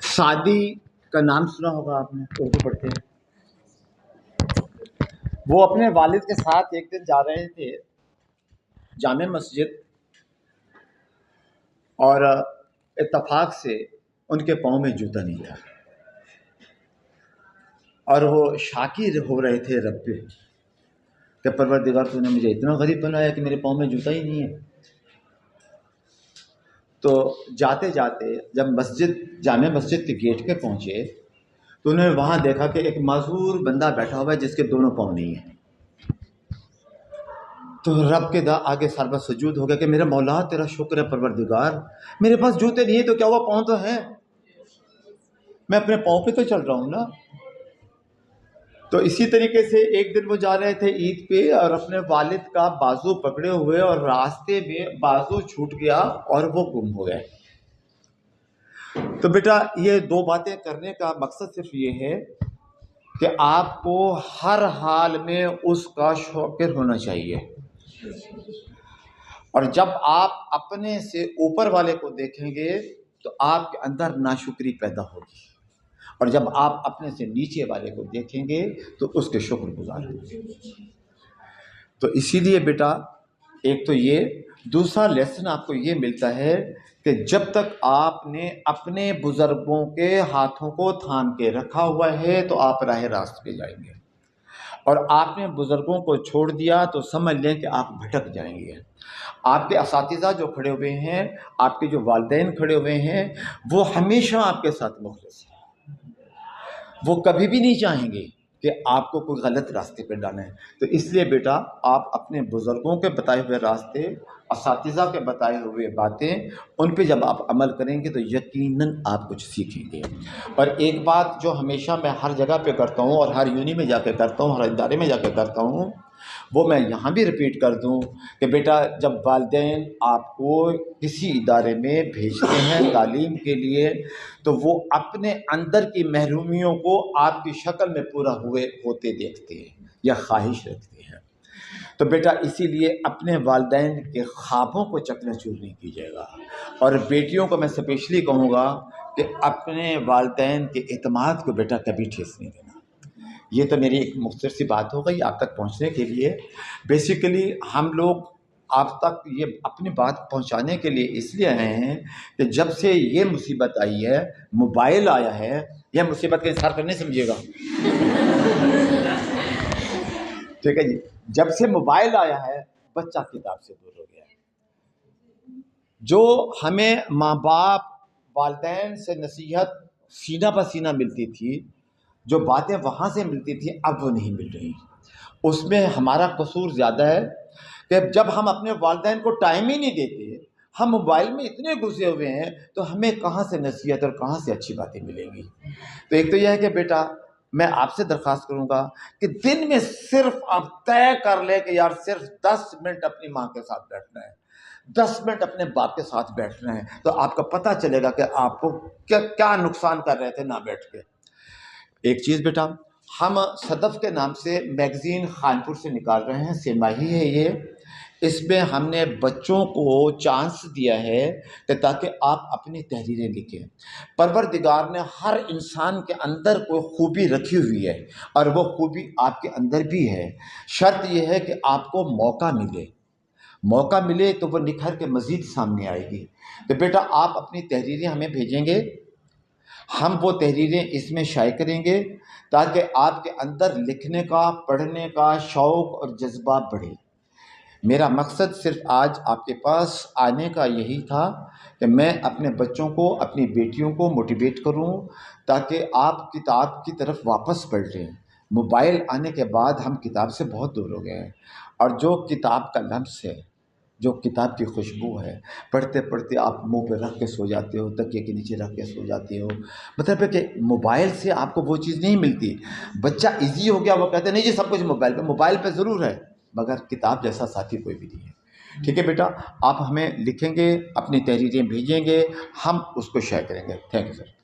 Saadi کا نام سنا ہوگا آپ نے، اردو پڑھتے ہیں۔ وہ اپنے والد کے ساتھ ایک دن جا رہے تھے جامع مسجد، اور اتفاق سے ان کے پاؤں میں جوتا نہیں تھا، اور وہ شاکر ہو رہے تھے رب پہ کہ پروردگار تو نے مجھے اتنا غریب بنایا کہ میرے پاؤں میں جوتا ہی نہیں ہے۔ تو جاتے جاتے جب جامع مسجد کے گیٹ پہ پہنچے تو انہوں نے وہاں دیکھا کہ ایک معذور بندہ بیٹھا ہوا ہے جس کے دونوں پاؤں نہیں ہیں۔ تو رب کے آگے سر پر سجود ہو گیا کہ میرا مولا تیرا شکر ہے پروردگار، میرے پاس جوتے نہیں ہیں تو کیا وہ پاؤں تو ہیں، میں اپنے پاؤں پہ تو چل رہا ہوں نا۔ تو اسی طریقے سے ایک دن وہ جا رہے تھے عید پہ اور اپنے والد کا بازو پکڑے ہوئے، اور راستے میں بازو چھوٹ گیا اور وہ گم ہو گئے۔ تو بیٹا یہ دو باتیں کرنے کا مقصد صرف یہ ہے کہ آپ کو ہر حال میں اس کا شاکر ہونا چاہیے، اور جب آپ اپنے سے اوپر والے کو دیکھیں گے تو آپ کے اندر ناشکری پیدا ہوگی، اور جب آپ اپنے سے نیچے والے کو دیکھیں گے تو اس کے شکر گزار ہوں گے۔ تو اسی لیے بیٹا ایک تو یہ، دوسرا لیسن آپ کو یہ ملتا ہے کہ جب تک آپ نے اپنے بزرگوں کے ہاتھوں کو تھام کے رکھا ہوا ہے تو آپ راہ راست پہ جائیں گے، اور آپ نے بزرگوں کو چھوڑ دیا تو سمجھ لیں کہ آپ بھٹک جائیں گے۔ آپ کے اساتذہ جو کھڑے ہوئے ہیں، آپ کے جو والدین کھڑے ہوئے ہیں، وہ ہمیشہ آپ کے ساتھ مخلص ہیں، وہ کبھی بھی نہیں چاہیں گے کہ آپ کو کوئی غلط راستے پہ ڈالیں۔ تو اس لیے بیٹا آپ اپنے بزرگوں کے بتائے ہوئے راستے، اساتذہ کے بتائے ہوئے باتیں، ان پہ جب آپ عمل کریں گے تو یقیناً آپ کچھ سیکھیں گے۔ اور ایک بات جو ہمیشہ میں ہر جگہ پہ کرتا ہوں، اور ہر یونی میں جا کے کرتا ہوں، ہر ادارے میں جا کے کرتا ہوں، وہ میں یہاں بھی ریپیٹ کر دوں کہ بیٹا جب والدین آپ کو کسی ادارے میں بھیجتے ہیں تعلیم کے لیے تو وہ اپنے اندر کی محرومیوں کو آپ کی شکل میں پورا ہوتے دیکھتے ہیں یا خواہش رکھتے ہیں۔ تو بیٹا اسی لیے اپنے والدین کے خوابوں کو چکنا چور نہیں کیجیے گا، اور بیٹیوں کو میں اسپیشلی کہوں گا کہ اپنے والدین کے اعتماد کو بیٹا کبھی ٹھیس نہیں دینا۔ یہ تو میری ایک مختصر سی بات ہو گئی آپ تک پہنچنے کے لیے۔ بیسیکلی ہم لوگ آپ تک یہ اپنی بات پہنچانے کے لیے اس لیے آئے ہیں کہ جب سے یہ مصیبت آئی ہے، موبائل آیا ہے، یہ مصیبت کا انتظار کرنے سمجھیے گا، ٹھیک ہے جی۔ جب سے موبائل آیا ہے بچہ کتاب سے دور ہو گیا ہے۔ جو ہمیں ماں باپ والدین سے نصیحت سینہ بہ سینہ ملتی تھی، جو باتیں وہاں سے ملتی تھیں، اب وہ نہیں مل رہی۔ اس میں ہمارا قصور زیادہ ہے کہ جب ہم اپنے والدین کو ٹائم ہی نہیں دیتے، ہم موبائل میں اتنے گھسے ہوئے ہیں تو ہمیں کہاں سے نصیحت اور کہاں سے اچھی باتیں ملیں گی۔ تو ایک تو یہ ہے کہ بیٹا میں آپ سے درخواست کروں گا کہ دن میں صرف آپ طے کر لیں کہ یار صرف 10 منٹ اپنی ماں کے ساتھ بیٹھنا ہے، 10 منٹ اپنے باپ کے ساتھ بیٹھنا ہے، تو آپ کو پتہ چلے گا کہ آپ کو کیا نقصان کر رہے تھے نہ بیٹھ کے۔ ایک چیز بیٹا، ہم صدف کے نام سے میگزین خانپور سے نکال رہے ہیں، سیماہی ہے یہ، اس میں ہم نے بچوں کو چانس دیا ہے کہ تاکہ آپ اپنی تحریریں لکھیں۔ پروردگار نے ہر انسان کے اندر کوئی خوبی رکھی ہوئی ہے، اور وہ خوبی آپ کے اندر بھی ہے، شرط یہ ہے کہ آپ کو موقع ملے تو وہ نکھر کے مزید سامنے آئے گی۔ تو بیٹا آپ اپنی تحریریں ہمیں بھیجیں گے، ہم وہ تحریریں اس میں شائع کریں گے تاکہ آپ کے اندر لکھنے کا، پڑھنے کا شوق اور جذبہ بڑھے۔ میرا مقصد صرف آج آپ کے پاس آنے کا یہی تھا کہ میں اپنے بچوں کو، اپنی بیٹیوں کو موٹیویٹ کروں تاکہ آپ کتاب کی طرف واپس پلٹیں۔ موبائل آنے کے بعد ہم کتاب سے بہت دور ہو گئے ہیں، اور جو کتاب کا لمس ہے، جو کتاب کی خوشبو ہے، پڑھتے پڑھتے آپ منہ پہ رکھ کے سو جاتے ہو، تکیے کے نیچے رکھ کے سو جاتے ہو۔ مطلب ہے کہ موبائل سے آپ کو وہ چیز نہیں ملتی۔ بچہ ایزی ہو گیا، وہ کہتے ہیں نہیں جی سب کچھ موبائل پہ ضرور ہے، مگر کتاب جیسا ساتھی کوئی بھی نہیں ہے۔ ٹھیک ہے بیٹا، آپ ہمیں لکھیں گے، اپنی تحریریں بھیجیں گے، ہم اس کو شیئر کریں گے۔ Thank you sir.